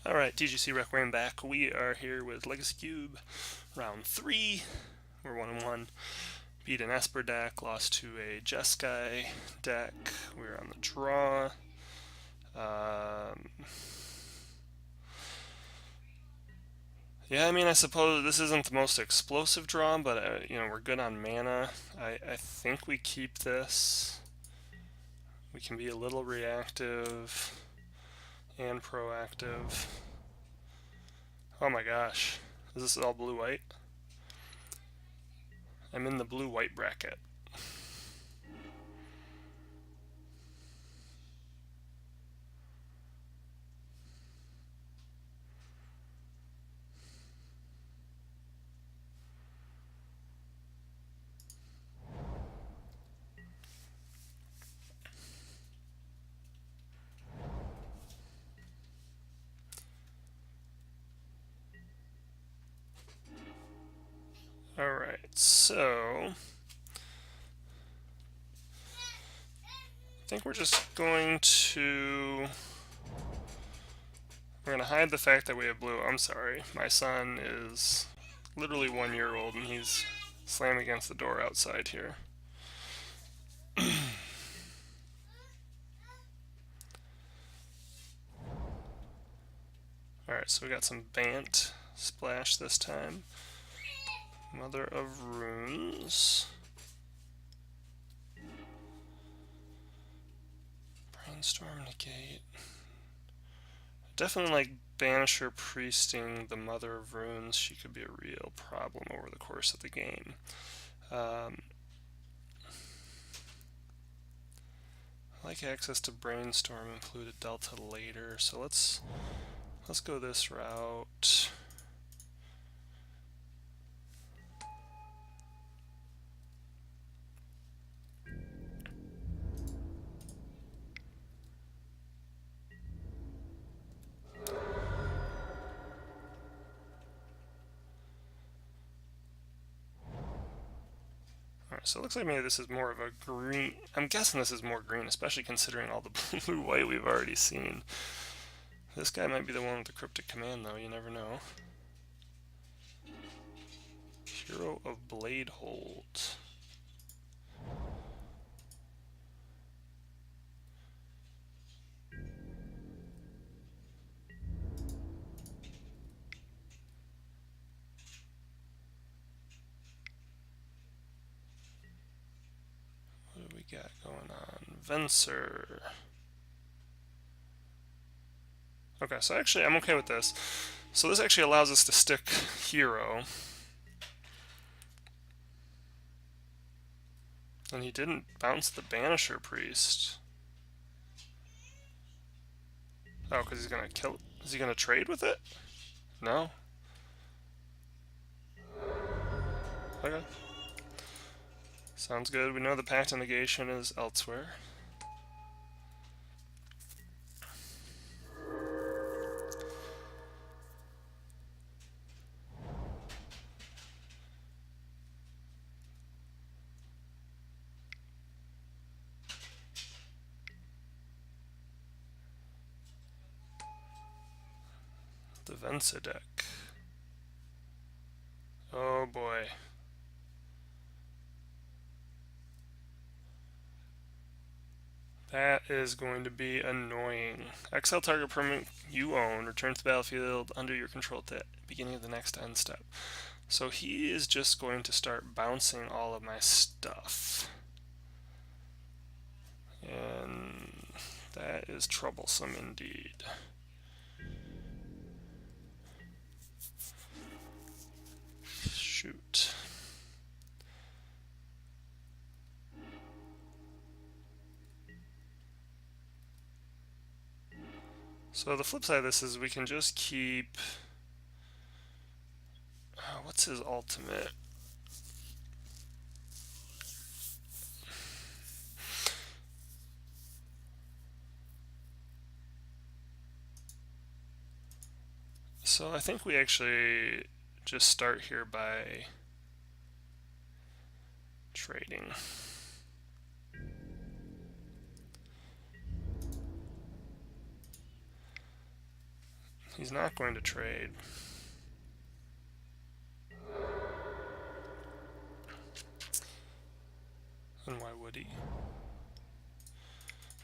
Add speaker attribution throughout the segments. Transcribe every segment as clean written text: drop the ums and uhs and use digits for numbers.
Speaker 1: Alright, TGC Requiem back. We are here with Legacy Cube, round 3. We're 1-1. Beat an Esper deck, lost to a Jeskai deck. We're on the draw. Yeah, I mean, I suppose this isn't the most explosive draw, but, we're good on mana. I think we keep this. We can be a little reactive and proactive. Oh my gosh. Is this all blue-white? I'm in the blue-white bracket. Alright, so I think we're just going to hide the fact that we have blue. I'm sorry, my son is literally 1 year old and he's slamming against the door outside here. Alright, so we got some Bant splash this time. Mother of Runes. Brainstorm negate. Definitely like Banisher priesting the Mother of Runes. She could be a real problem over the course of the game. I like access to Brainstorm, included Delta later, so let's go this route. Alright, so it looks like maybe this is more of a green. I'm guessing this is more green, especially considering all the blue-white we've already seen. This guy might be the one with the Cryptic Command, though, you never know. Hero of Bladehold. What do we got going on? Venser. Okay, so actually I'm okay with this. So this actually allows us to stick Hero. And he didn't bounce the Banisher Priest. Oh, because he's gonna kill. Is he gonna trade with it? No? Okay. Sounds good. We know the Pact of Negation is elsewhere. The Venser deck. Oh boy. That is going to be annoying. Exile target permanent you own, return to the battlefield under your control at the beginning of the next end step. So he is just going to start bouncing all of my stuff. And that is troublesome indeed. Shoot. So the flip side of this is we can just keep... what's his ultimate? So I think we actually just start here by trading. He's not going to trade. And why would he?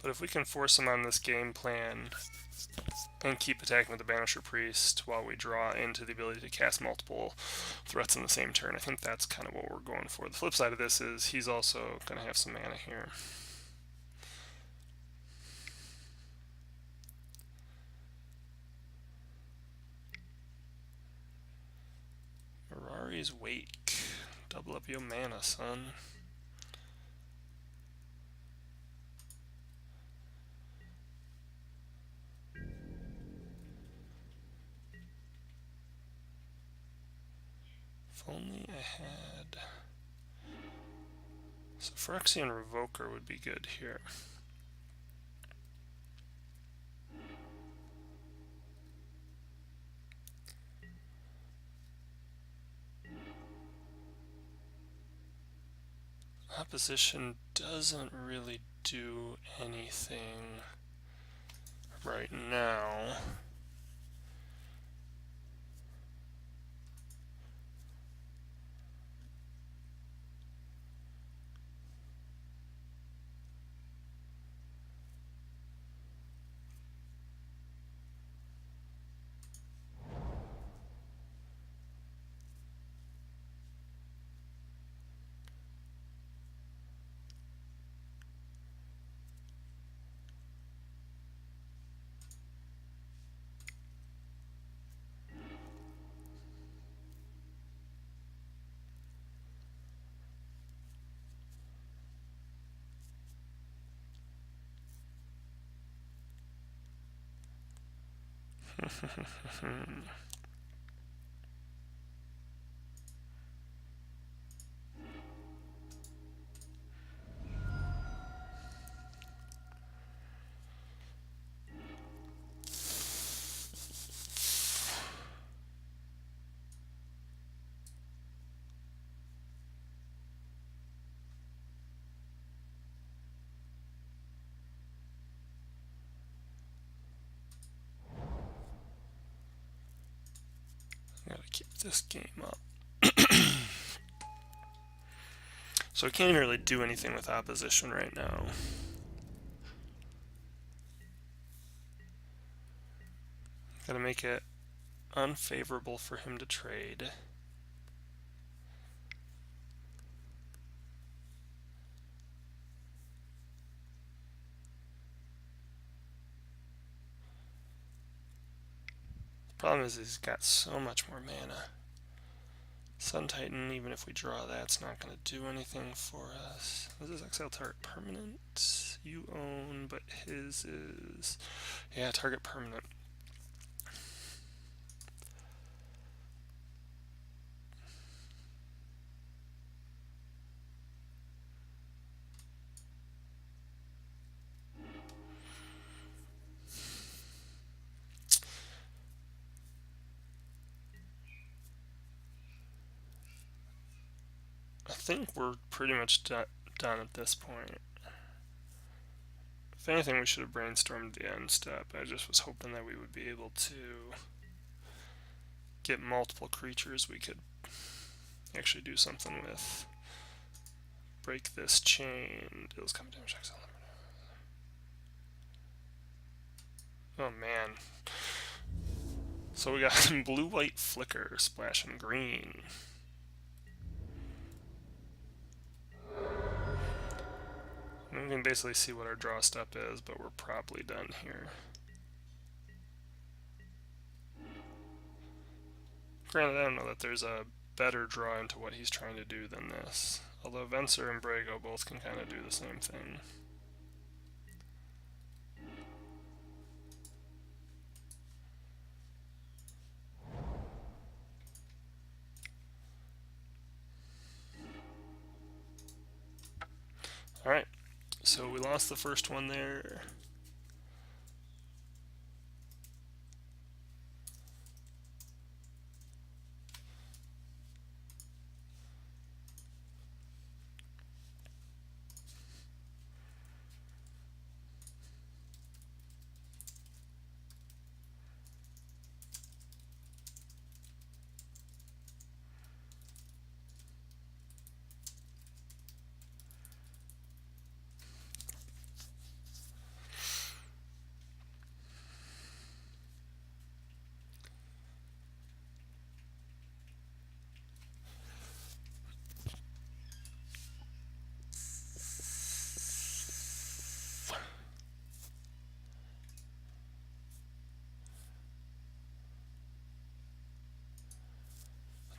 Speaker 1: But if we can force him on this game plan and keep attacking with the Banisher Priest while we draw into the ability to cast multiple threats in the same turn, I think that's kind of what we're going for. The flip side of this is he's also going to have some mana here. Mirari's Wake. Double up your mana, son. If only I had... So Phyrexian Revoker would be good here. Opposition doesn't really do anything right now. Gotta keep this game up. So we can't even really do anything with opposition right now. Gotta make it unfavorable for him to trade. The problem is he's got so much more mana. Sun Titan, even if we draw that, it's not going to do anything for us. This is exile target permanent. You own, but his is... Yeah, target permanent. I think we're pretty much done at this point. If anything, we should have brainstormed the end step. I just was hoping that we would be able to get multiple creatures we could actually do something with. Break this chain. Deals coming damage exile. Oh man. So we got blue-white flicker, splashing green. We can basically see what our draw step is, but we're probably done here. Granted, I don't know that there's a better draw into what he's trying to do than this. Although Venser and Brago both can kind of do the same thing. Alright, so we lost the first one there.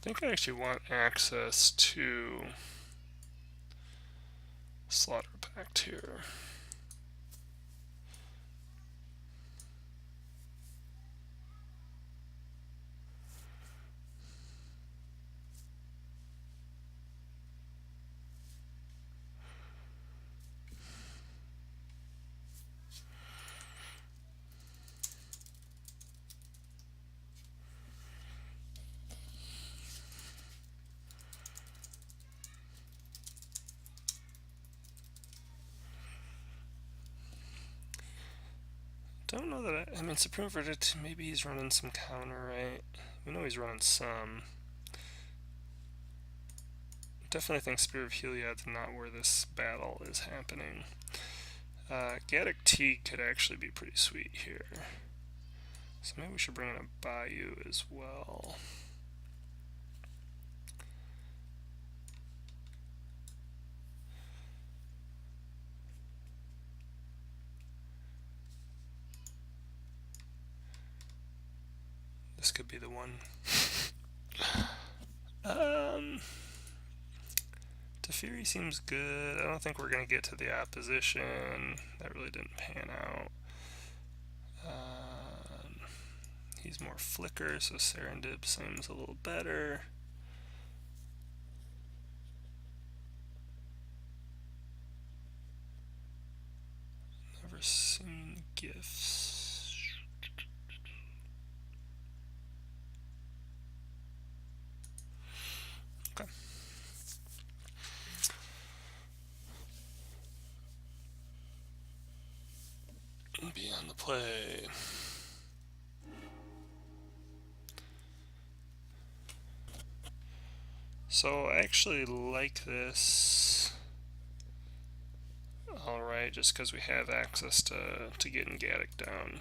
Speaker 1: think I actually want access to Slaughter Pact here. Don't know that I mean, Supreme Verdict, maybe he's running some counter, right? We know he's running some. Definitely think Spear of Heliod's not where this battle is happening. Gaddock Teague could actually be pretty sweet here. So maybe we should bring in a Bayou as well. This could be the one. Teferi seems good. I don't think we're going to get to the opposition. That really didn't pan out. He's more flicker, so Serendip seems a little better. Never seen gifts. Okay. Be on the play. So I actually like this. Alright, just because we have access to getting Gaddock down.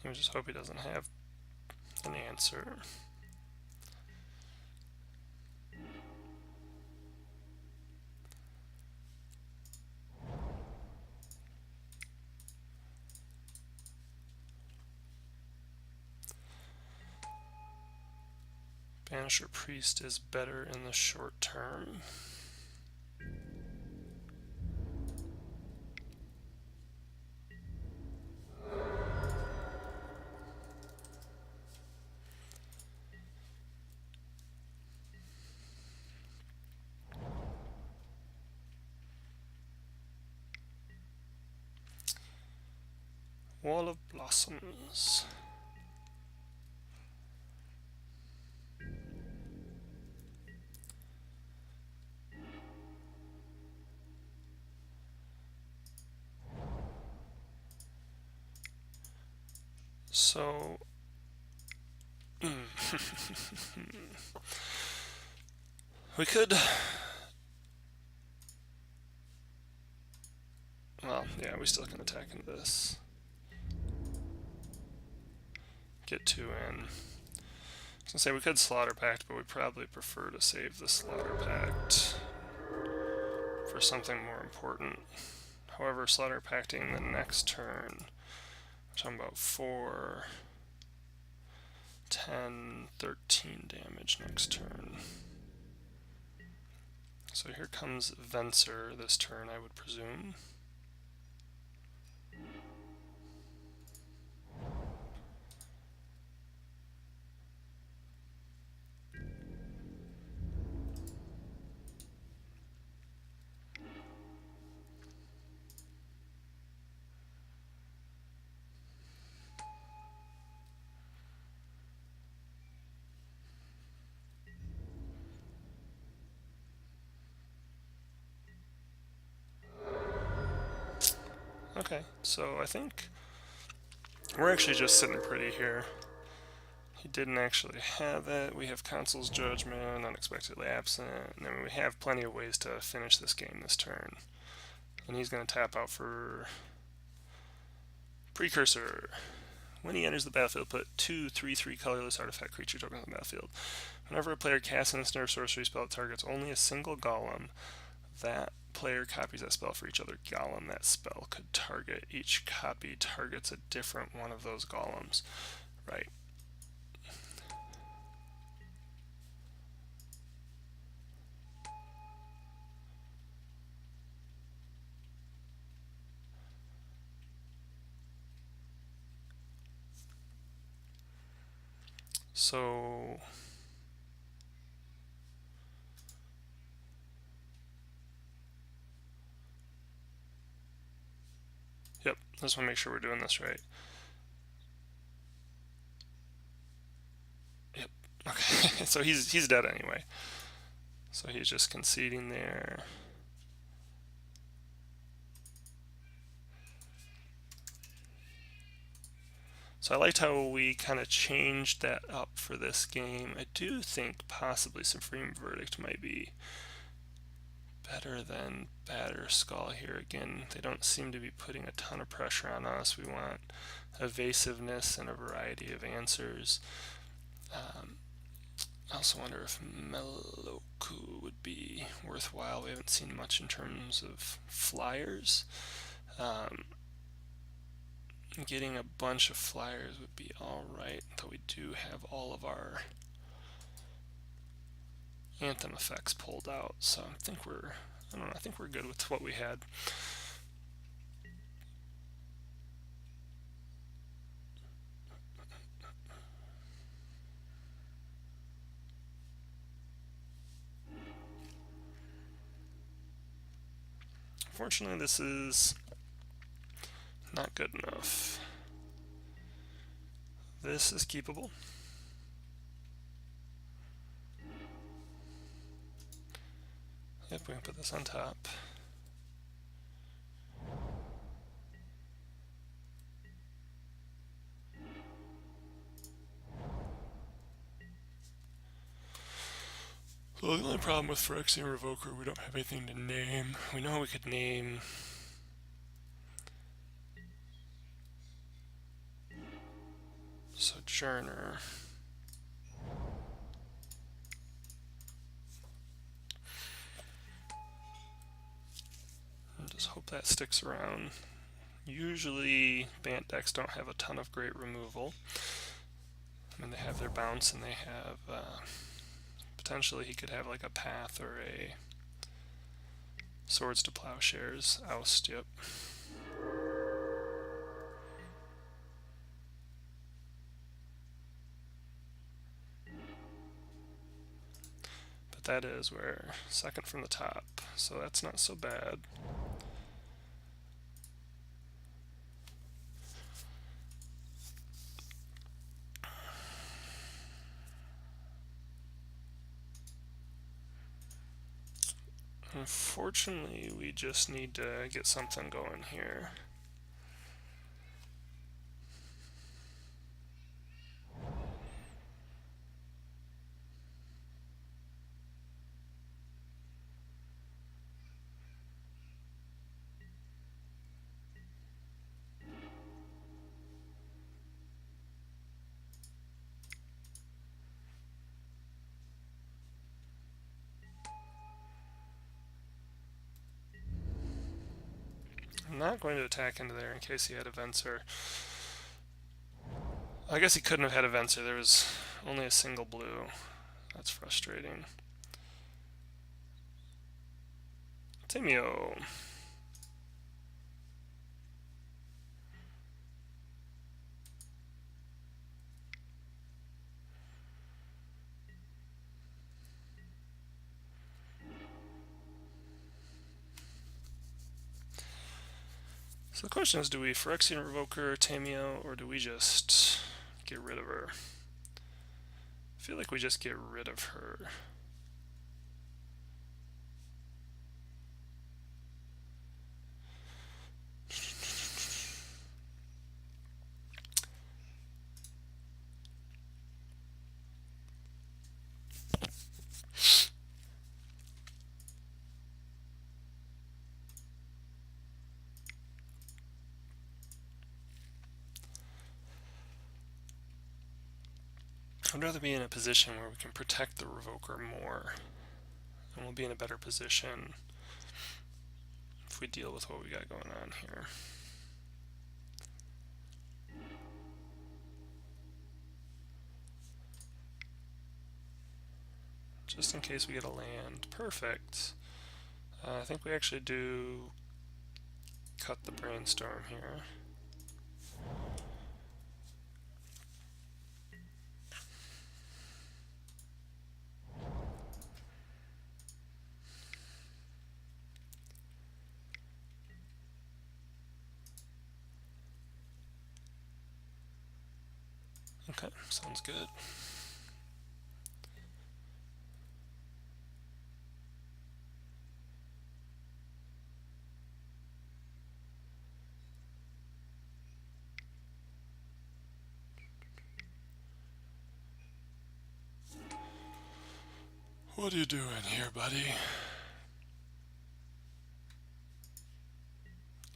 Speaker 1: I just hope he doesn't have an answer. Banisher Priest is better in the short term. Wall of Blossoms. So we could, well, yeah, we still can attack into this. Get 2 in. I was gonna say we could Slaughter Pact, but we probably prefer to save the Slaughter Pact for something more important. However, Slaughter Pacting the next turn, we're talking about 4, 10, 13 damage next turn. So here comes Venser this turn, I would presume. Okay, so I think we're actually just sitting pretty here. He didn't actually have it. We have Consul's Judgment, Unexpectedly Absent, and then we have plenty of ways to finish this game this turn. And he's going to tap out for Precursor. When he enters the battlefield, put 2 3/3 colorless artifact creature tokens on the battlefield. Whenever a player casts an instant or sorcery spell that targets only a single golem, that player copies that spell for each other golem that spell could target. Each copy targets a different one of those golems. Right. So yep, just want to make sure we're doing this right. Yep. Okay. So he's dead anyway. So he's just conceding there. So I liked how we kind of changed that up for this game. I do think possibly Supreme Verdict might be better than Batterskull here. Again, they don't seem to be putting a ton of pressure on us. We want evasiveness and a variety of answers. I also wonder if Meloku would be worthwhile. We haven't seen much in terms of flyers. Getting a bunch of flyers would be alright, though we do have all of our anthem effects pulled out, so I think we're good with what we had. Unfortunately, this is not good enough. This is keepable. Yep, we can put this on top. So the only problem with Phyrexian Revoker, we don't have anything to name. We know we could name Sojourner. And just hope that sticks around. Usually Bant decks don't have a ton of great removal. I mean, they have their bounce and they have potentially he could have like a Path or a Swords to Plowshares, Oust, yep. But that is where second from the top, so that's not so bad. Unfortunately, we just need to get something going here. I'm not going to attack into there in case he had a Venser. I guess he couldn't have had a Venser. There was only a single blue. That's frustrating. Timio. So the question is, do we Phyrexian Revoker Tamio, or do we just get rid of her? I feel like we just get rid of her. I'd rather be in a position where we can protect the Revoker more, and we'll be in a better position if we deal with what we got going on here. Just in case we get a land. Perfect. I think we actually do cut the Brainstorm here. Okay, sounds good. What are you doing here, buddy?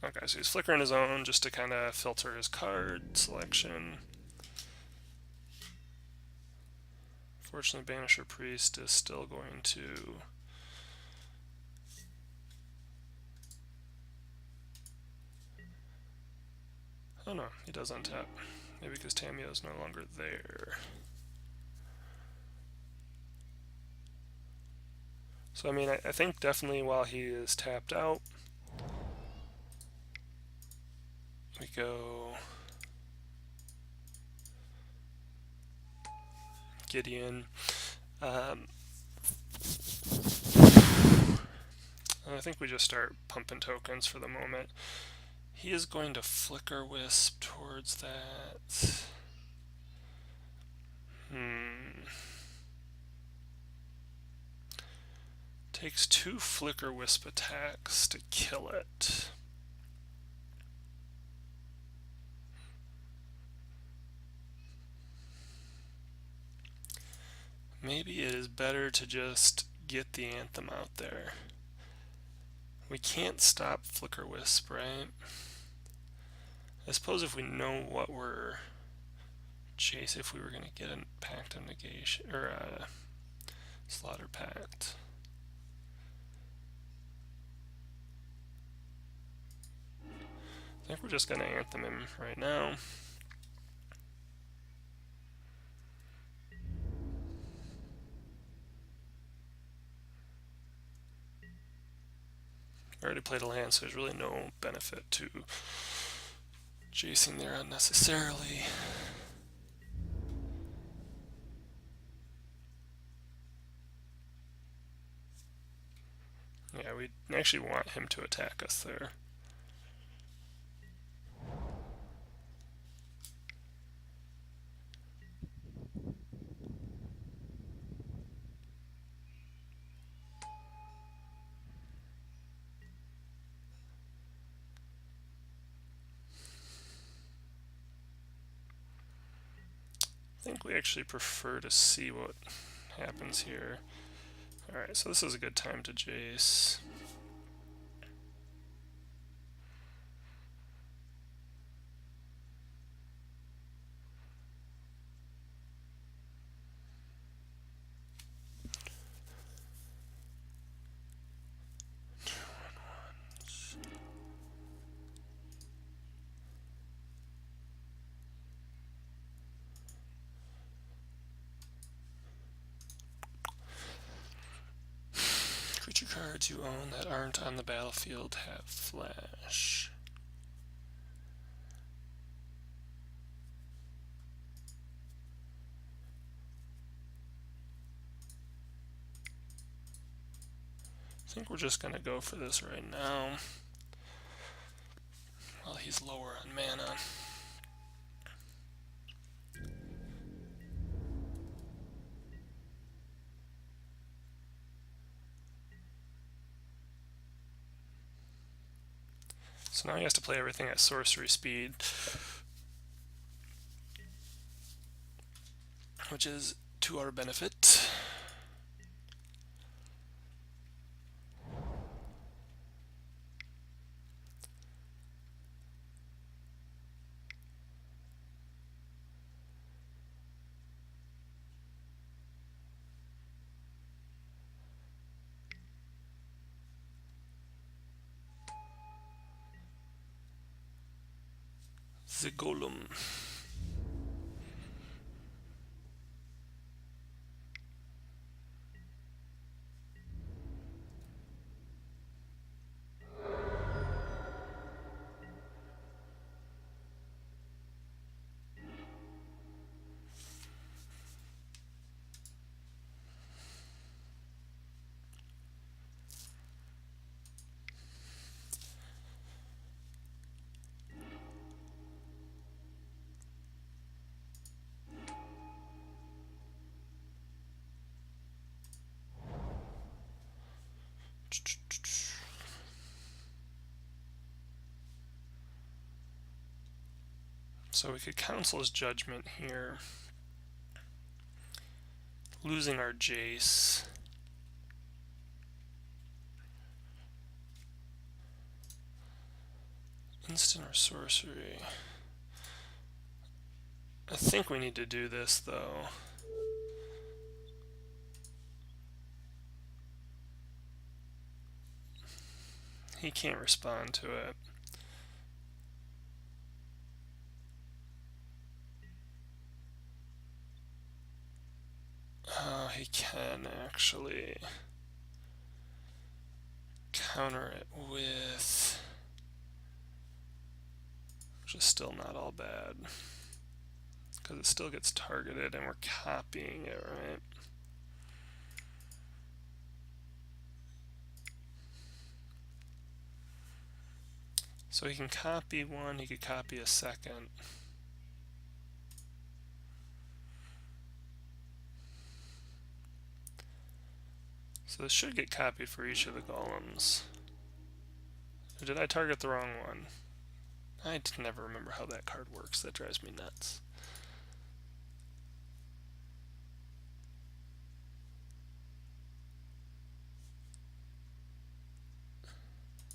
Speaker 1: Okay, so he's flickering his own just to kind of filter his card selection. Fortunately, Banisher Priest is still going to oh no, he does untap. Maybe because Tamio is no longer there. So I mean, I think definitely while he is tapped out, we go Gideon. I think we just start pumping tokens for the moment. He is going to Flicker Wisp towards that. Takes 2 Flicker Wisp attacks to kill it. Maybe it is better to just get the Anthem out there. We can't stop Flicker Wisp, right? I suppose if we know what we're chasing, if we were going to get a Pact of Negation, or a Slaughter Pact. I think we're just going to Anthem him right now. I already played a land, so there's really no benefit to chasing there unnecessarily. Yeah, we actually want him to attack us there. I think we actually prefer to see what happens here. Alright, so this is a good time to Jace. Creature cards you own that aren't on the battlefield have flash. I think we're just going to go for this right now while he's lower on mana. So now he has to play everything at sorcery speed, which is to our benefit. the golem. So we could Council's Judgment here, losing our Jace. Instant or sorcery. I think we need to do this though. He can't respond to it. He can actually counter it with, which is still not all bad, because it still gets targeted and we're copying it, right? So he can copy one, he could copy a second. So this should get copied for each of the golems. Or did I target the wrong one? I never remember how that card works. That drives me nuts.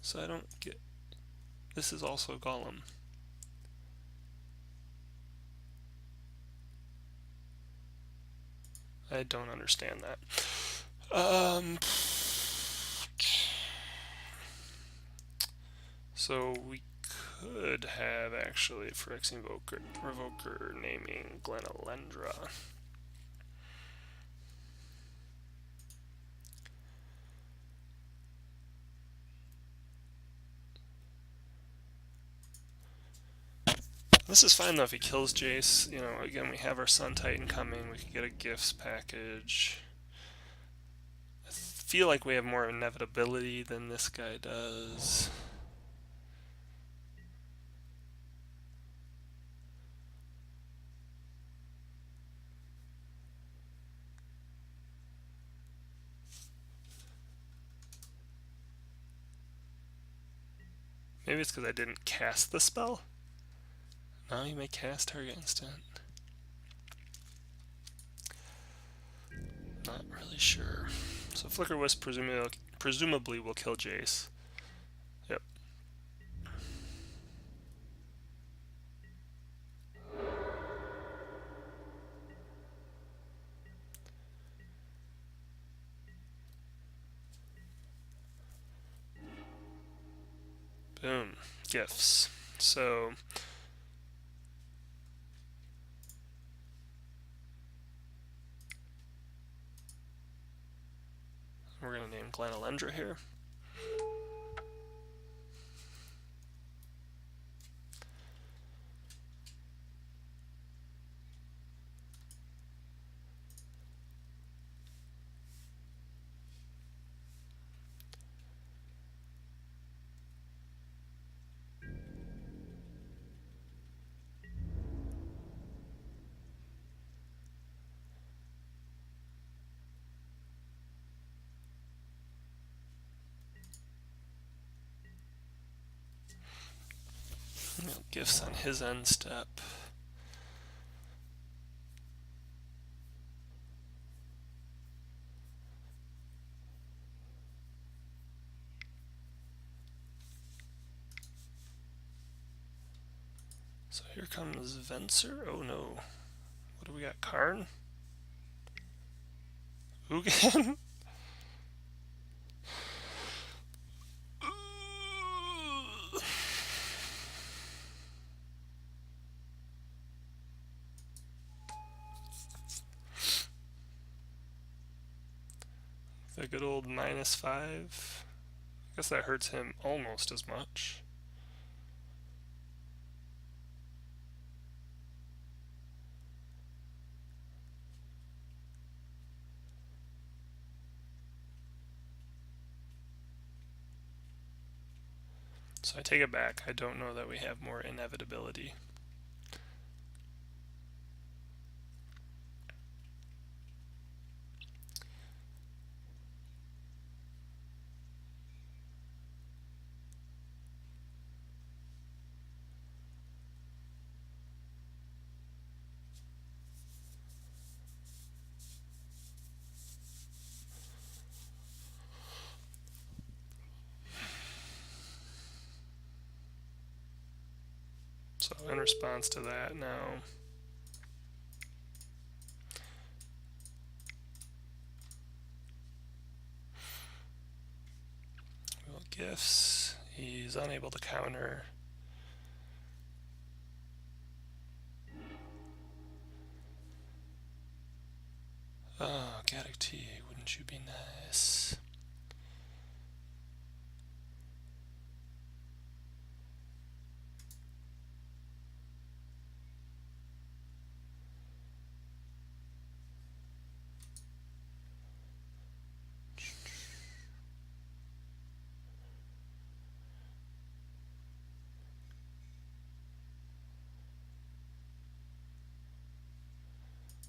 Speaker 1: So I don't get... This is also a golem. I don't understand that. So we could have actually Phyrexian Revoker naming Glenalendra. This is fine though if he kills Jace. You know, again, we have our Sun Titan coming. We could get a gifts package. I feel like we have more inevitability than this guy does. Maybe it's because I didn't cast the spell? Now you may cast target instant. Not really sure. So Flicker Wisp presumably will kill Jace. Yep. Boom. Gifts. So we're going to name Glenalendra here. Gifts on his end step. So here comes Venser. Oh no. What do we got? Karn? Ugin? A good old -5. I guess that hurts him almost as much. So I take it back. I don't know that we have more inevitability. So in response to that now, we'll gifts. He's unable to counter. Oh, Gaddock T, wouldn't you be nice?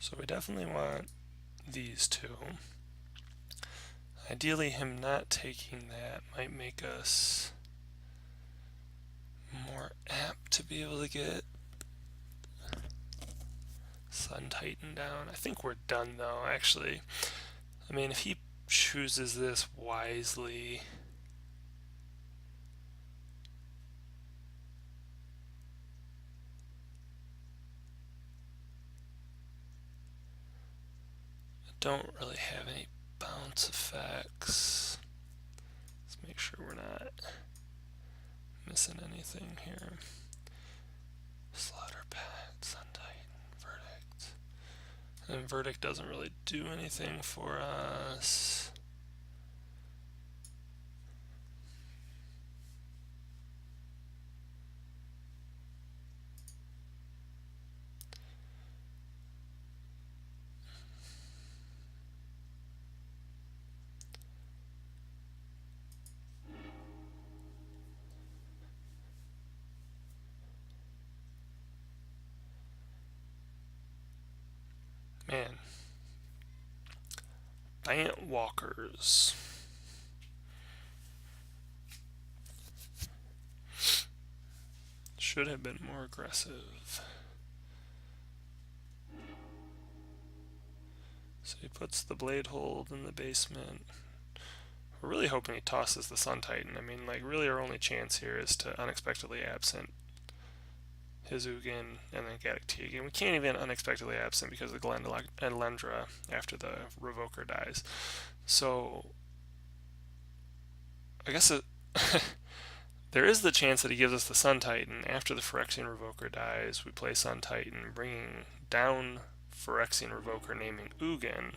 Speaker 1: So we definitely want these two. Ideally, him not taking that might make us more apt to be able to get Sun Titan down. I think we're done though, actually. I mean, if he chooses this wisely, I don't really have any bounce effects. Let's make sure we're not missing anything here. Slaughter Pact, Sun Titan, Verdict. And Verdict doesn't really do anything for us. Man. Bant walkers. Should have been more aggressive. So he puts the blade hold in the basement. We're really hoping he tosses the Sun Titan. I mean, like, really our only chance here is to unexpectedly absent his Ugin and then Gaddock T again. We can't even unexpectedly absent because of the Glendra after the Revoker dies. So I guess there is the chance that he gives us the Sun Titan after the Phyrexian Revoker dies. We play Sun Titan, bringing down Phyrexian Revoker, naming Ugin.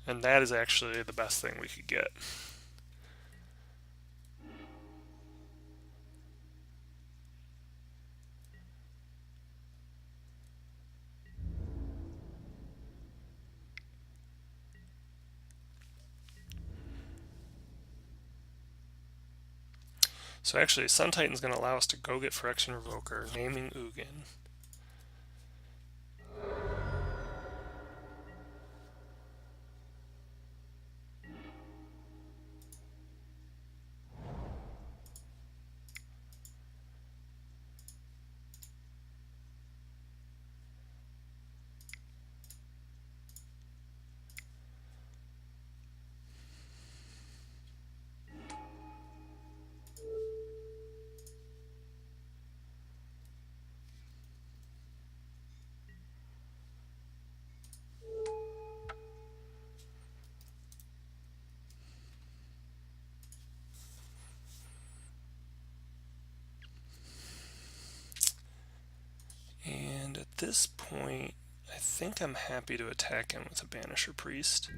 Speaker 1: And that is actually the best thing we could get. So actually, Sun Titan's going to allow us to go get Phyrexian Revoker, naming Ugin. And at this point, I think I'm happy to attack him with a Banisher Priest.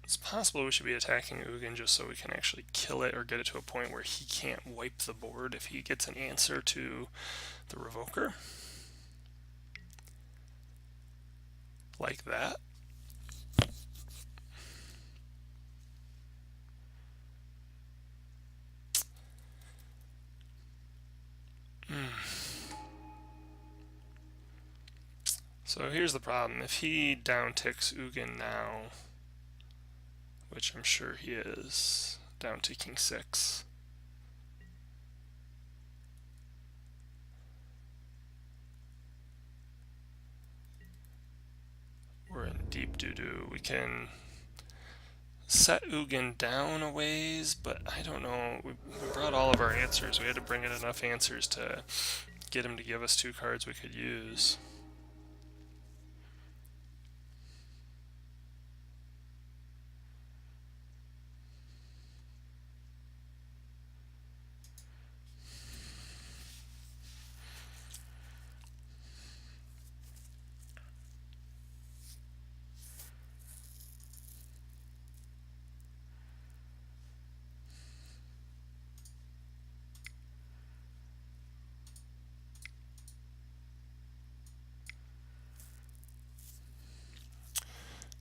Speaker 1: It's possible we should be attacking Ugin just so we can actually kill it or get it to a point where he can't wipe the board if he gets an answer to the Revoker. Like that. So here's the problem. If he down ticks Ugin now, which I'm sure he is, down to King 6. We're in deep doo-doo. We can set Ugin down a ways, but I don't know. We brought all of our answers. We had to bring in enough answers to get him to give us 2 cards we could use.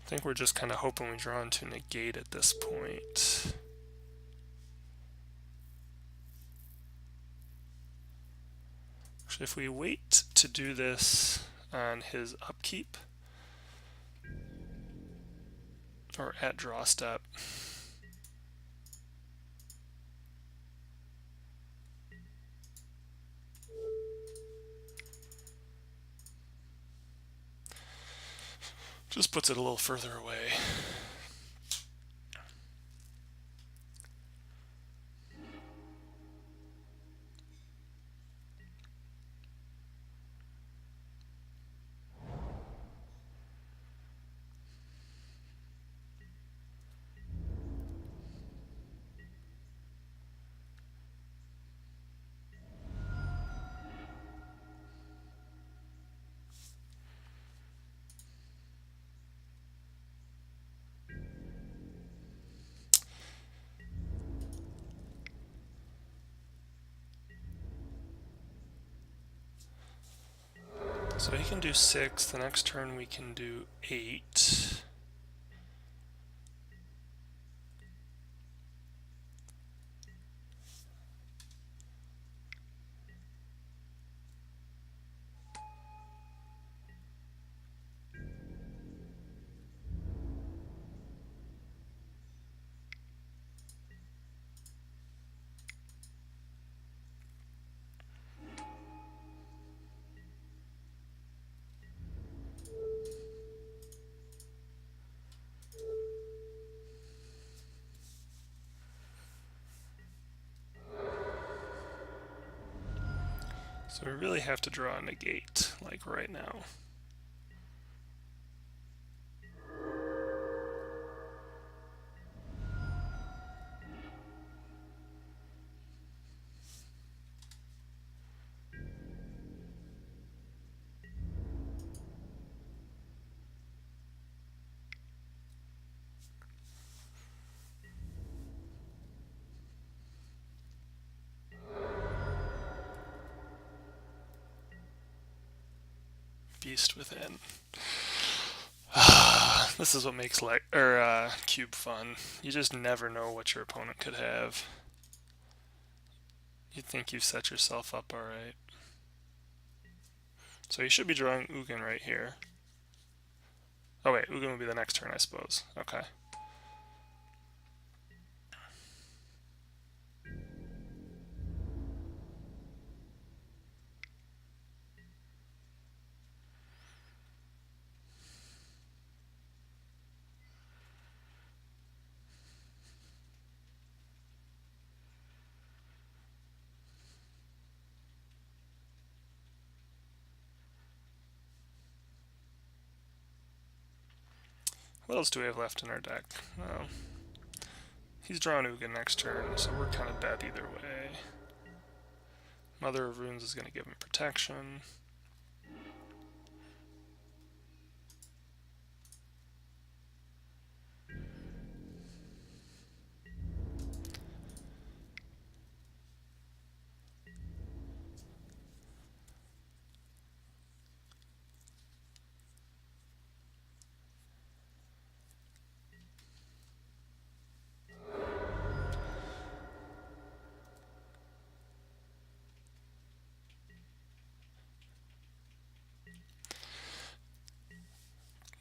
Speaker 1: I think we're just kind of hoping we draw into negate at this point. Actually, if we wait to do this on his upkeep, or at draw step, just puts it a little further away. So he can do 6, the next turn we can do 8. So we really have to draw a negate, like right now. Beast within. This is what makes Cube fun. You just never know what your opponent could have. You think you've set yourself up alright. So you should be drawing Ugin right here. Oh wait, Ugin will be the next turn, I suppose. Okay. What else do we have left in our deck? Well, he's drawing Ugin next turn, so we're kind of dead either way. Mother of Runes is going to give him protection.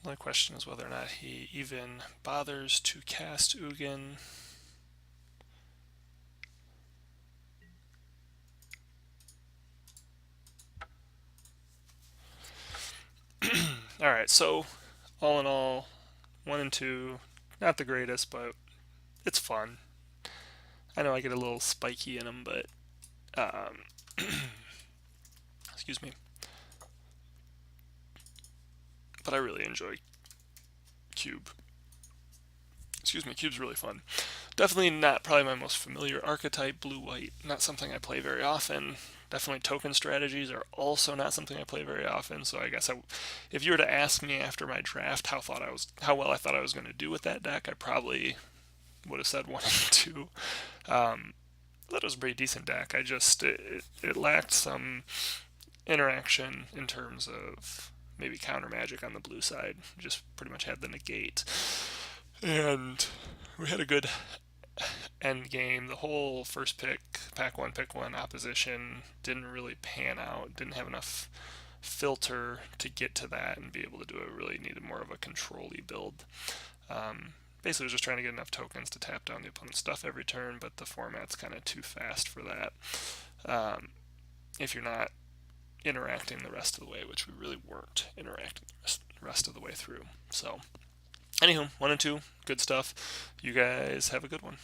Speaker 1: My question is whether or not he even bothers to cast Ugin. Alright, so all in all, 1 and 2, not the greatest, but it's fun. I know I get a little spiky in them, but excuse me. But I really enjoy Cube. Excuse me, Cube's really fun. Definitely not probably my most familiar archetype, blue-white. Not something I play very often. Definitely token strategies are also not something I play very often. So I guess if you were to ask me after my draft how well I thought I was going to do with that deck, I probably would have said 1 and 2. That was a pretty decent deck. It lacked some interaction in terms of maybe counter magic on the blue side. Just pretty much had the negate. And we had a good end game. The whole first pick, pack 1, pick 1 opposition didn't really pan out. Didn't have enough filter to get to that and be able to do it. Really needed more of a control-y build. Basically, was just trying to get enough tokens to tap down the opponent's stuff every turn, but the format's kind of too fast for that. If you're not interacting the rest of the way, which we really weren't interacting the rest of the way through. So, anywho, 1 and 2, good stuff. You guys have a good one.